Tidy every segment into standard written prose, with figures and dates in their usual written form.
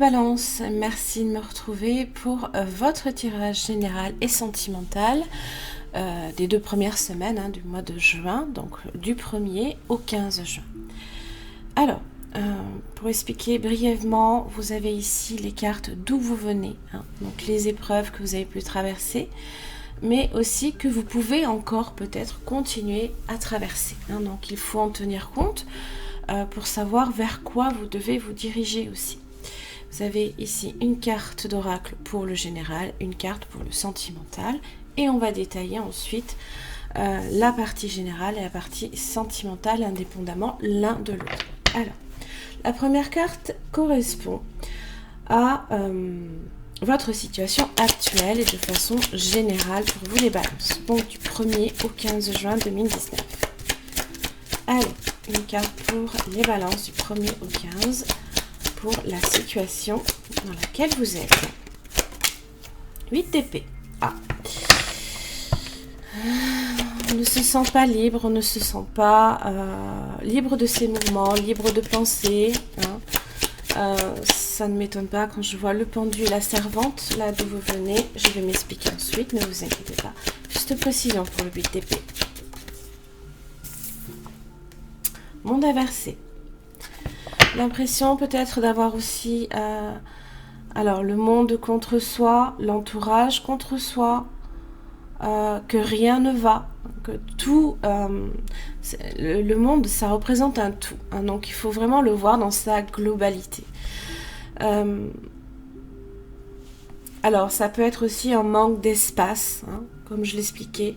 Balance, merci de me retrouver pour votre tirage général et sentimental des 2 premières semaines du mois de juin, donc du 1er au 15 juin. Alors, pour expliquer brièvement, vous avez ici les cartes d'où vous venez, donc les épreuves que vous avez pu traverser, mais aussi que vous pouvez encore peut-être continuer à traverser. Donc il faut en tenir compte pour savoir vers quoi vous devez vous diriger aussi. Vous avez ici une carte d'oracle pour le général, une carte pour le sentimental, et on va détailler ensuite la partie générale et la partie sentimentale indépendamment l'un de l'autre. Alors, la première carte correspond à votre situation actuelle et de façon générale pour vous les balances. Donc du 1er au 15 juin 2019. Allez, une carte pour les balances du 1er au 15 pour la situation dans laquelle vous êtes. 8 d'épée. On ne se sent pas libre, on ne se sent pas libre de ses mouvements, libre de penser. Ça ne m'étonne pas quand je vois le pendu et la servante, là d'où vous venez. Je vais m'expliquer ensuite, ne vous inquiétez pas. Juste précision pour le 8 d'épée. Monde inversé. L'impression peut-être d'avoir aussi alors le monde contre soi, l'entourage contre soi, que rien ne va, que tout, le monde ça représente un tout, donc il faut vraiment le voir dans sa globalité. Alors ça peut être aussi un manque d'espace, comme je l'expliquais,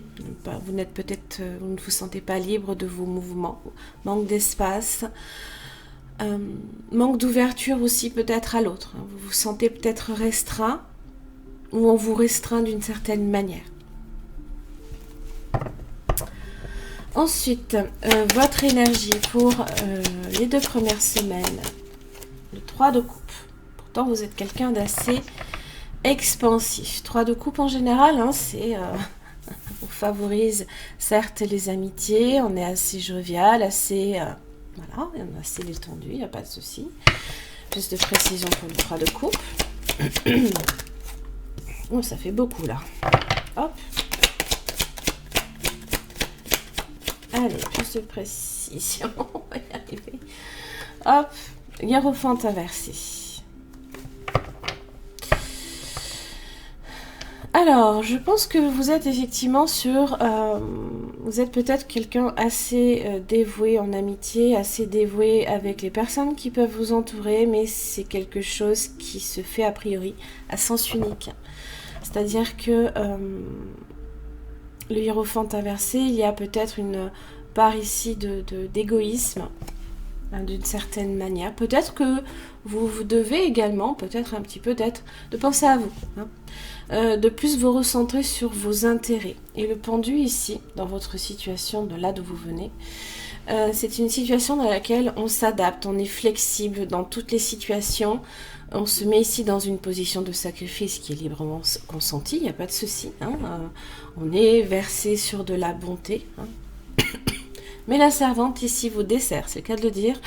vous n'êtes peut-être, vous ne vous sentez pas libre de vos mouvements, manque d'espace. Manque d'ouverture aussi peut-être à l'autre. Vous vous sentez peut-être restreint ou on vous restreint d'une certaine manière. Ensuite, votre énergie pour les 2 premières semaines. Le 3 de coupe. Pourtant, vous êtes quelqu'un d'assez expansif. 3 de coupe en général, c'est... on favorise certes les amitiés, on est assez jovial, assez... Voilà, on est assez détendu, il n'y a pas de souci. Juste de précision pour le 3 de coupe. Oh, ça fait beaucoup là. Hop. Allez, plus de précision. On va y arriver. Hop. Hiérophante inversé. Alors, je pense que vous êtes effectivement sur... vous êtes peut-être quelqu'un assez dévoué en amitié, assez dévoué avec les personnes qui peuvent vous entourer, mais c'est quelque chose qui se fait a priori à sens unique. C'est-à-dire que le hiérophante inversé, il y a peut-être une part ici d'égoïsme, d'une certaine manière. Peut-être que vous devez également, peut-être un petit peu de penser à vous, de plus vous recentrer sur vos intérêts. Et le pendu ici, dans votre situation, de là d'où vous venez, c'est une situation dans laquelle on s'adapte, on est flexible dans toutes les situations, on se met ici dans une position de sacrifice qui est librement consentie, il n'y a pas de souci, on est versé sur de la bonté, mais la servante ici vous dessert, c'est le cas de le dire,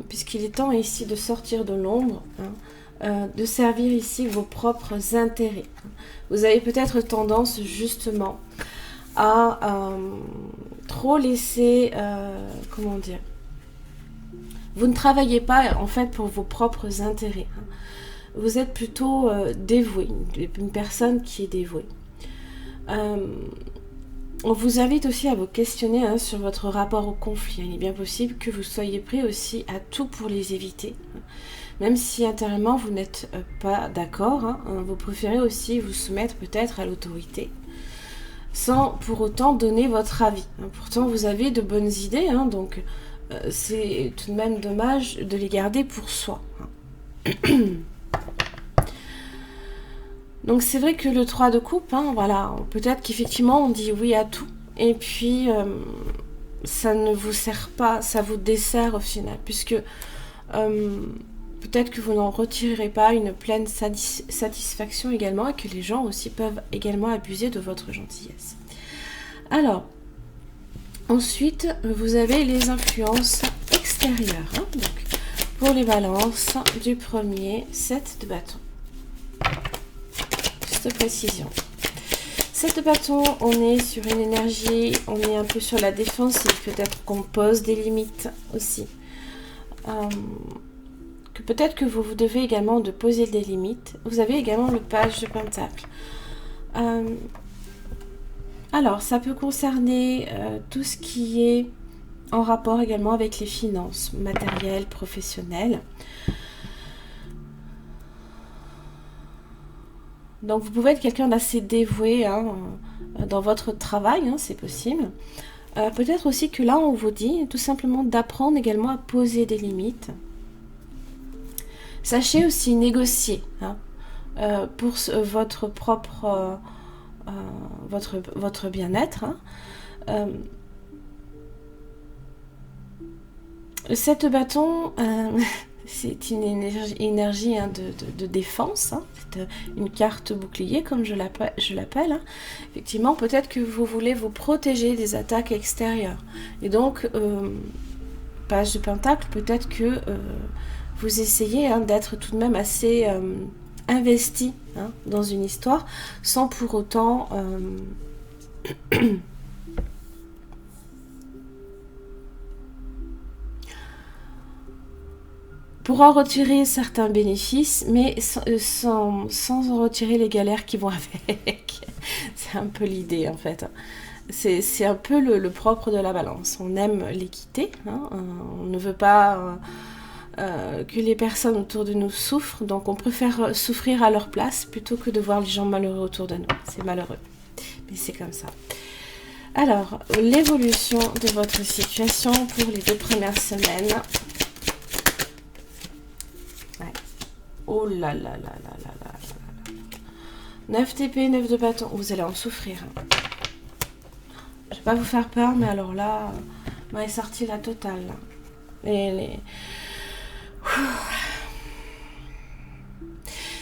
puisqu'il est temps ici de sortir de l'ombre, de servir ici vos propres intérêts. Vous avez peut-être tendance justement à trop laisser, comment dire, vous ne travaillez pas en fait pour vos propres intérêts. Vous êtes plutôt dévoué, une personne qui est dévouée. On vous invite aussi à vous questionner sur votre rapport au conflit. Il est bien possible que vous soyez prêt aussi à tout pour les éviter. Même si intérieurement vous n'êtes pas d'accord, vous préférez aussi vous soumettre peut-être à l'autorité, sans pour autant donner votre avis. Pourtant vous avez de bonnes idées, donc c'est tout de même dommage de les garder pour soi. Donc c'est vrai que le 3 de coupe, voilà, peut-être qu'effectivement on dit oui à tout, et puis ça ne vous sert pas, ça vous dessert au final, puisque peut-être que vous n'en retirerez pas une pleine satisfaction également, et que les gens aussi peuvent également abuser de votre gentillesse. Alors, ensuite, vous avez les influences extérieures. Donc, pour les balances du premier set de bâtons. Juste précision. Set de bâtons, on est sur une énergie, on est un peu sur la défensive, peut-être qu'on pose des limites aussi. Que peut-être que vous devez également de poser des limites. Vous avez également le page de Pentacle. Alors, ça peut concerner tout ce qui est en rapport également avec les finances, matérielles, professionnelles. Donc, vous pouvez être quelqu'un d'assez dévoué dans votre travail, c'est possible. Peut-être aussi que là, on vous dit tout simplement d'apprendre également à poser des limites. Sachez aussi négocier pour votre propre votre bien-être. Cette bâton, c'est une énergie de défense. C'est une carte bouclier, comme je l'appelle. Effectivement, peut-être que vous voulez vous protéger des attaques extérieures. Et donc, page de Pentacle, peut-être que vous essayez d'être tout de même assez investi dans une histoire, sans pour autant... pour en retirer certains bénéfices, mais sans en retirer les galères qui vont avec. C'est un peu l'idée, en fait. C'est un peu le propre de la balance. On aime l'équité, on ne veut pas que les personnes autour de nous souffrent, donc on préfère souffrir à leur place plutôt que de voir les gens malheureux autour de nous. C'est malheureux, mais c'est comme ça. Alors, l'évolution de votre situation pour les 2 premières semaines. Oh là là là là là là là. 9 TP, 9 de bâton. Vous allez en souffrir. Je vais pas vous faire peur, mais alors là, est sortie la totale.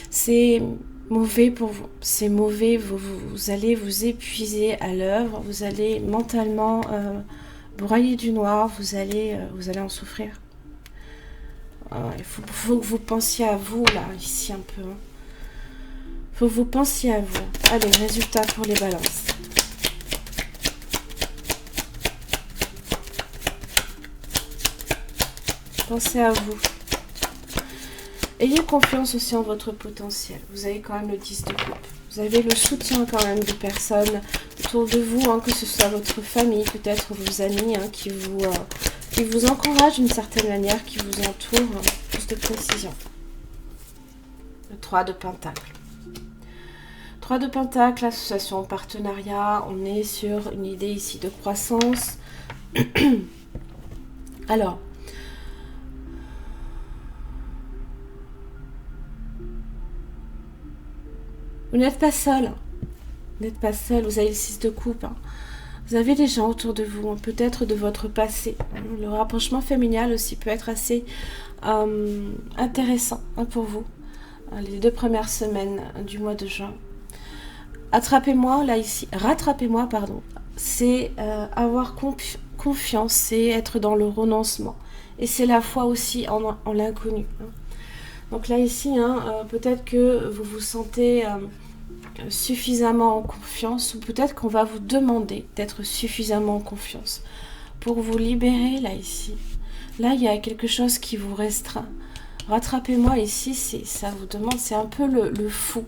C'est mauvais pour vous. C'est mauvais. Vous allez vous épuiser à l'œuvre. Vous allez mentalement broyer du noir. Vous allez en souffrir. Il faut que vous pensiez à vous, là, ici, un peu. Il faut que vous pensiez à vous. Allez, résultat pour les balances. Pensez à vous. Ayez confiance aussi en votre potentiel. Vous avez quand même le 10 de coupe. Vous avez le soutien quand même de personnes autour de vous, que ce soit votre famille, peut-être vos amis, qui vous encouragent d'une certaine manière, qui vous entourent. Plus de précision. Le 3 de Pentacle. 3 de Pentacle, association, partenariat. On est sur une idée ici de croissance. Alors, vous n'êtes pas seul. Vous n'êtes pas seul. Vous avez le 6 de coupe. Vous avez des gens autour de vous, peut-être de votre passé. Le rapprochement familial aussi peut être assez intéressant pour vous. Les 2 premières semaines du mois de juin. Rattrapez-moi, pardon. C'est avoir confiance, c'est être dans le renoncement. Et c'est la foi aussi en l'inconnu. Donc là, ici, peut-être que vous vous sentez suffisamment en confiance, ou peut-être qu'on va vous demander d'être suffisamment en confiance pour vous libérer, là, ici. Là, il y a quelque chose qui vous restreint. Rattrapez-moi, ici, ça vous demande, c'est un peu le fou.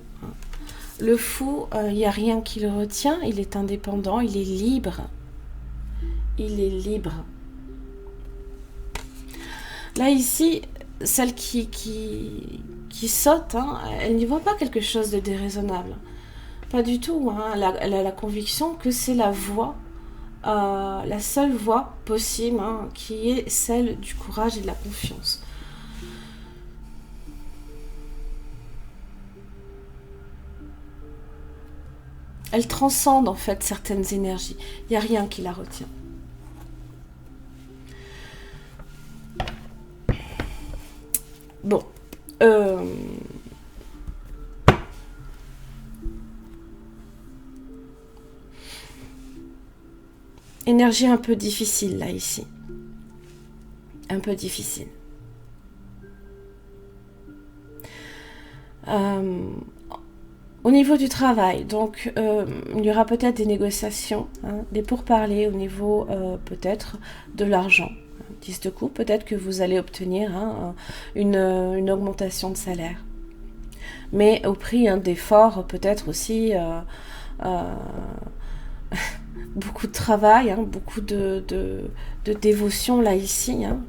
Le fou, il n'y a rien qui le retient, il est indépendant, il est libre. Il est libre. Là, ici, celle qui saute, elle n'y voit pas quelque chose de déraisonnable. Pas du tout. Elle a la conviction que c'est la voie, la seule voie possible, qui est celle du courage et de la confiance. Elle transcende en fait certaines énergies. Il n'y a rien qui la retient. Bon. Énergie un peu difficile là, ici. Un peu difficile. Euh, Au niveau du travail, donc il y aura peut-être des négociations, hein, des pourparlers au niveau peut-être de l'argent. 10 de coupe, peut-être que vous allez obtenir hein, une augmentation de salaire. Mais au prix hein, d'efforts, peut-être aussi euh, beaucoup de travail, hein, beaucoup de dévotion là ici. Hein.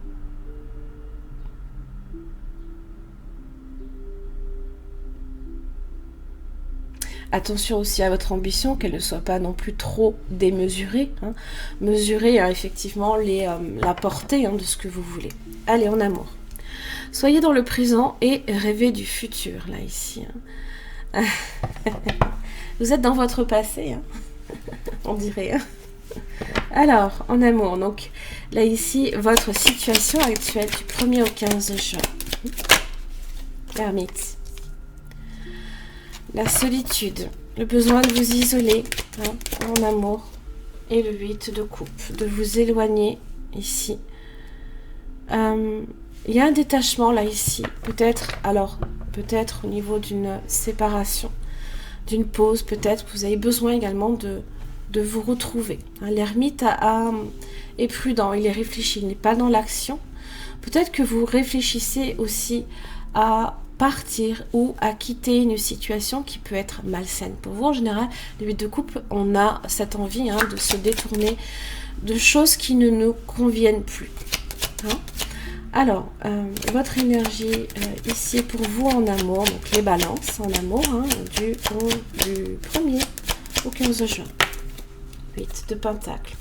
Attention aussi à votre ambition, qu'elle ne soit pas non plus trop démesurée. Hein. Mesurez hein, effectivement la portée hein, de ce que vous voulez. Allez, en amour. Soyez dans le présent et rêvez du futur, là, ici. Hein. Vous êtes dans votre passé, hein. On dirait. Hein. Alors, en amour, donc, là, ici, votre situation actuelle du 1er au 15 juin. L'ermite. La solitude, le besoin de vous isoler hein, en amour et le 8 de coupe, de vous éloigner ici. Il y a un détachement là ici, peut-être au niveau d'une séparation, d'une pause, peut-être que vous avez besoin également de vous retrouver. Hein, l'ermite est prudent, il est réfléchi, il n'est pas dans l'action. Peut-être que vous réfléchissez aussi à partir ou à quitter une situation qui peut être malsaine. Pour vous, en général, les 8 de coupe, on a cette envie hein, de se détourner de choses qui ne nous conviennent plus. Hein. Alors, votre énergie ici pour vous en amour, donc les balances en amour, hein, du 1er au 15 juin. 8 de pentacle.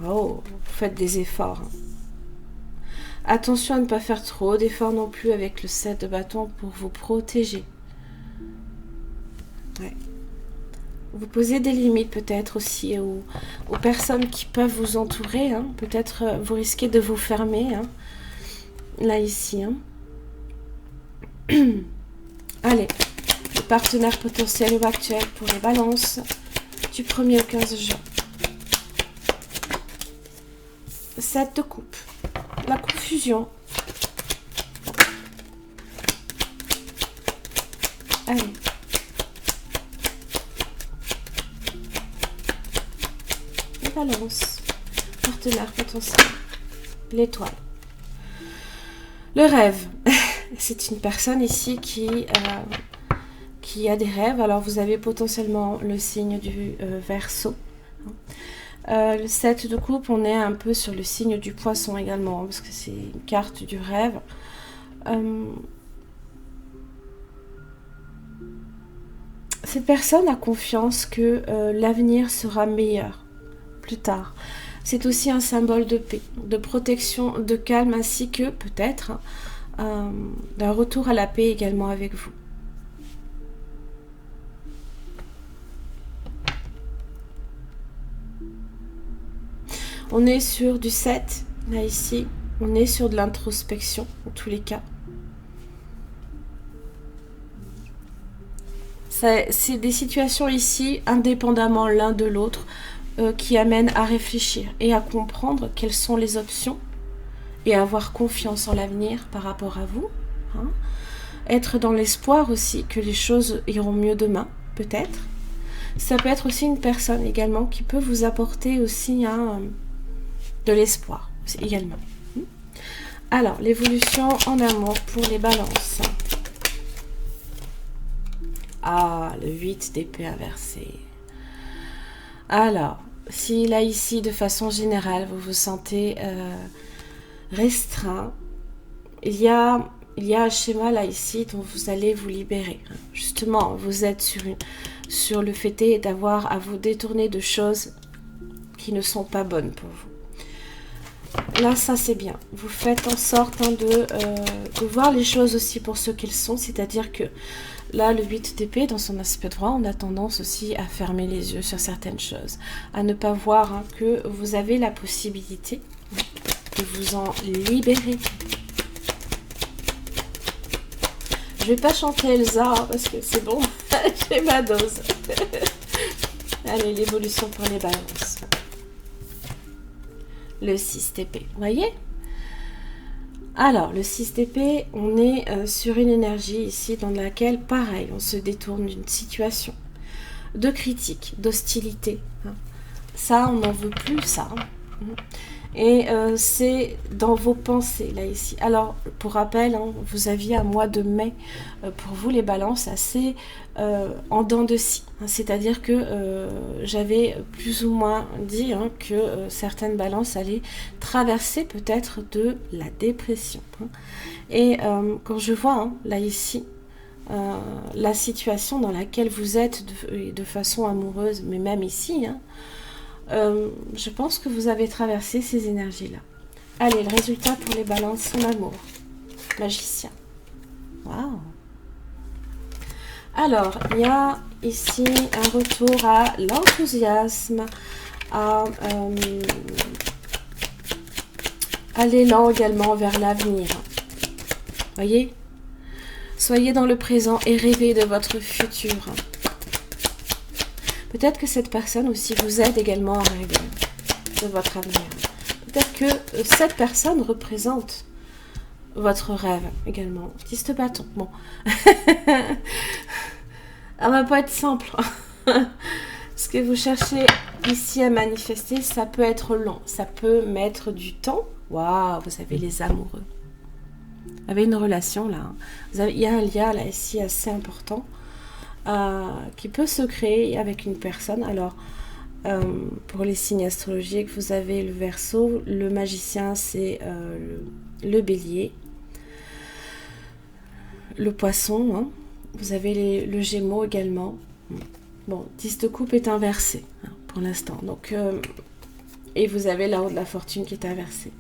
Oh, vous faites des efforts. Hein. Attention à ne pas faire trop d'efforts non plus avec le 7 de bâton pour vous protéger. Ouais. Vous posez des limites peut-être aussi aux personnes qui peuvent vous entourer. Hein. Peut-être vous risquez de vous fermer. Hein. Là, ici. Hein. Allez, le partenaire potentiel ou actuel pour les balances du 1er au 15 juin. 7 de coupe. La confusion. Allez. Les balances. Partenaire potentiel. L'étoile. Le rêve. C'est une personne ici qui a des rêves. Alors vous avez potentiellement le signe du Verseau. Le 7 de coupe, on est un peu sur le signe du poisson également, parce que c'est une carte du rêve. Cette personne a confiance que l'avenir sera meilleur plus tard. C'est aussi un symbole de paix, de protection, de calme, ainsi que peut-être d'un retour à la paix également avec vous. On est sur du 7, là ici. On est sur de l'introspection, en tous les cas. C'est des situations ici, indépendamment l'un de l'autre, qui amènent à réfléchir et à comprendre quelles sont les options et avoir confiance en l'avenir par rapport à vous. Hein. Être dans l'espoir aussi que les choses iront mieux demain, peut-être. Ça peut être aussi une personne également qui peut vous apporter aussi de l'espoir également. Alors, l'évolution en amour pour les balances. Ah, le 8 d'épée inversé. Alors, si là, ici, de façon générale, vous vous sentez restreint, il y a un schéma là, ici, dont vous allez vous libérer. Justement, vous êtes sur le fait d'avoir à vous détourner de choses qui ne sont pas bonnes pour vous. Là, ça c'est bien. Vous faites en sorte de voir les choses aussi pour ce qu'elles sont. C'est-à-dire que là, le 8 d'épée, dans son aspect droit, on a tendance aussi à fermer les yeux sur certaines choses. À ne pas voir que vous avez la possibilité de vous en libérer. Je vais pas chanter Elsa parce que c'est bon. J'ai ma dose. Allez, l'évolution pour les balances. Le 6 d'épée. Vous voyez, Alors, le 6 d'épée, on est sur une énergie ici dans laquelle, pareil, on se détourne d'une situation de critique, d'hostilité. Hein. Ça, on n'en veut plus, ça. Hein. Et c'est dans vos pensées, là, ici. Alors, pour rappel, hein, vous aviez un mois de mai, pour vous, les balances, assez en dents de scie. Hein, c'est-à-dire que j'avais plus ou moins dit hein, que certaines balances allaient traverser peut-être de la dépression. Hein. Et quand je vois, hein, là, ici, la situation dans laquelle vous êtes de façon amoureuse, mais même ici, hein, je pense que vous avez traversé ces énergies-là. Allez, le résultat pour les balances en amour. Magicien. Waouh. Alors, il y a ici un retour à l'enthousiasme, à l'élan également vers l'avenir. Voyez ? Soyez dans le présent et rêvez de votre futur. Peut-être que cette personne aussi vous aide également à rêver de votre avenir. Peut-être que cette personne représente votre rêve également. 10 de bâton. Bon. Ça va pas être simple. Ce que vous cherchez ici à manifester, ça peut être long. Ça peut mettre du temps. Waouh, vous avez les amoureux. Vous avez une relation là. Il y a un lien là ici assez important. Qui peut se créer avec une personne. Alors, pour les signes astrologiques, vous avez le Verseau, le Magicien, c'est le Bélier, le Poisson, hein. Vous avez le Gémeaux également. Bon, 10 de coupe est inversé hein, pour l'instant. Donc, et vous avez la roue de la fortune qui est inversée.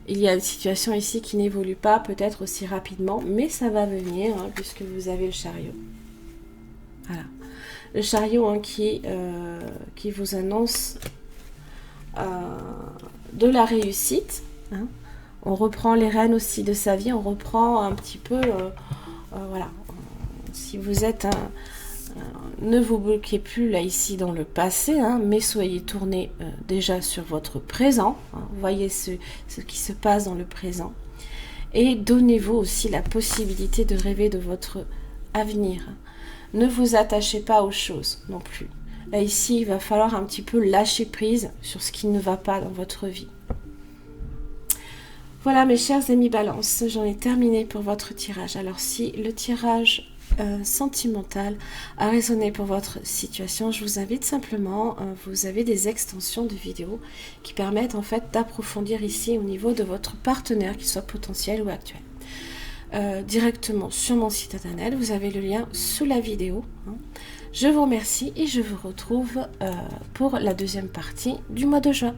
Il y a une situation ici qui n'évolue pas peut-être aussi rapidement, mais ça va venir hein, puisque vous avez le Chariot. Voilà. Le Chariot hein, qui vous annonce de la réussite. Hein. On reprend les rênes aussi de sa vie. On reprend un petit peu... voilà. Si vous êtes... ne vous bloquez plus là ici dans le passé, hein, mais soyez tourné déjà sur votre présent. Hein, voyez ce qui se passe dans le présent. Et donnez-vous aussi la possibilité de rêver de votre avenir. Ne vous attachez pas aux choses non plus. Là, ici, il va falloir un petit peu lâcher prise sur ce qui ne va pas dans votre vie. Voilà, mes chers amis Balance, j'en ai terminé pour votre tirage. Alors, si le tirage sentimental a résonné pour votre situation, je vous invite simplement, vous avez des extensions de vidéos qui permettent en fait d'approfondir ici au niveau de votre partenaire, qu'il soit potentiel ou actuel. Directement sur mon site internet, vous avez le lien sous la vidéo. Je vous remercie et je vous retrouve pour la deuxième partie du mois de juin.